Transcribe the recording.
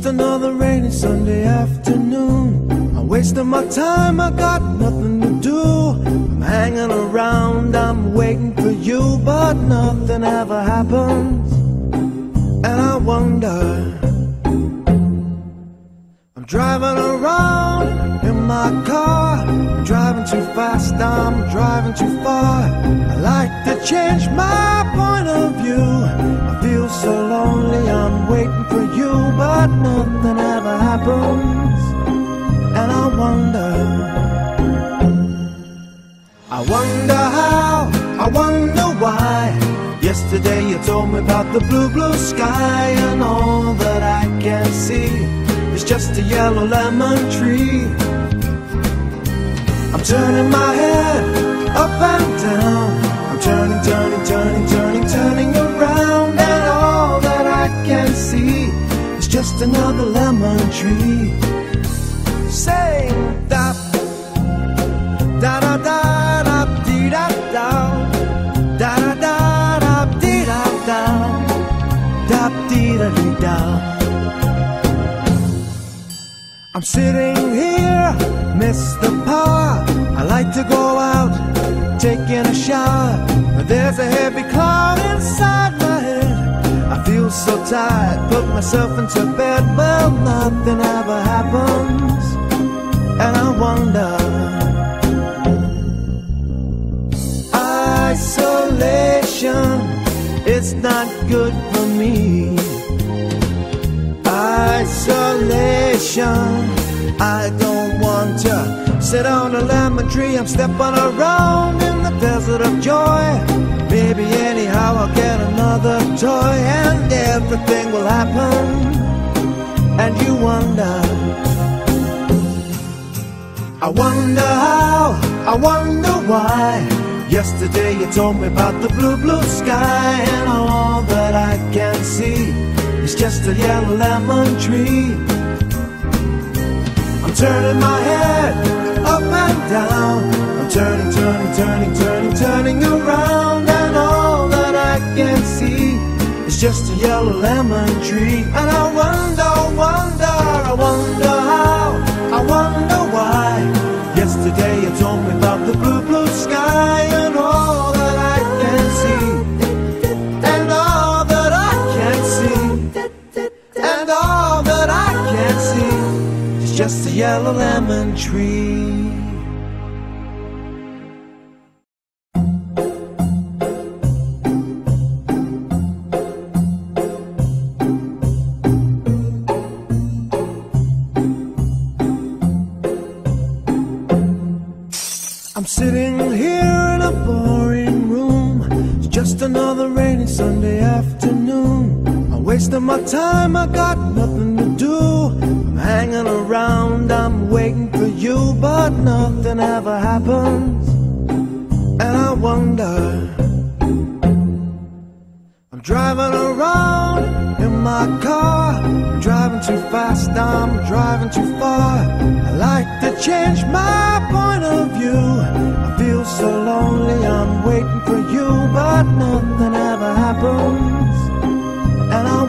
just another rainy Sunday afternoon. I'm wasting my time, I got nothing to do. I'm hanging around, I'm waiting for you, but nothing ever happens. And I wonder, I'm driving around in my car, I'm driving too fast, I'm driving too far. I like to change my point of view. I feel so lonely, I'm waiting for you, but nothing ever happens. And I wonder how, I wonder why. Yesterday you told me about the blue, blue sky, and all that I can see is just a yellow lemon tree. I'm turning my head up and down, I'm turning, turning, turning, turning, turning around, and all that I can see is just another lemon tree. Saying da da da da da dee da da da da da dee da da da dee da dee da. I'm sitting here, miss the power. I like to go out, taking a shower, but there's a heavy cloud inside my head. I feel so tired, put myself into bed, well, nothing ever happens. And I wonder, isolation, it's not good for me. Isolation, I don't want to sit on a lemon tree. I'm stepping around in the desert of joy. Maybe anyhow I'll get another toy, and everything will happen. And you wonder, I wonder how, I wonder why. Yesterday you told me about the blue, blue sky, and all that I can see is just a yellow lemon tree. I'm turning my head up and down, I'm turning, turning, turning, turning, turning around, and all that I can see is just a yellow lemon tree. And I wonder, wonder, I wonder how, I wonder why. Yesterday you told me about the blue, blue sky, and all that I can see, and all that I can see, and all that I can see is just a yellow lemon tree. I'm sitting here in a boring room, it's just another rainy Sunday afternoon. I'm wasting my time, I got nothing to do. I'm hanging around, I'm waiting for you, but nothing ever happens. And I wonder, I'm driving around in my car, I'm driving too fast, I'm driving too far. I like to change my point of view. I feel so lonely, I'm waiting for you, but nothing ever happens. And I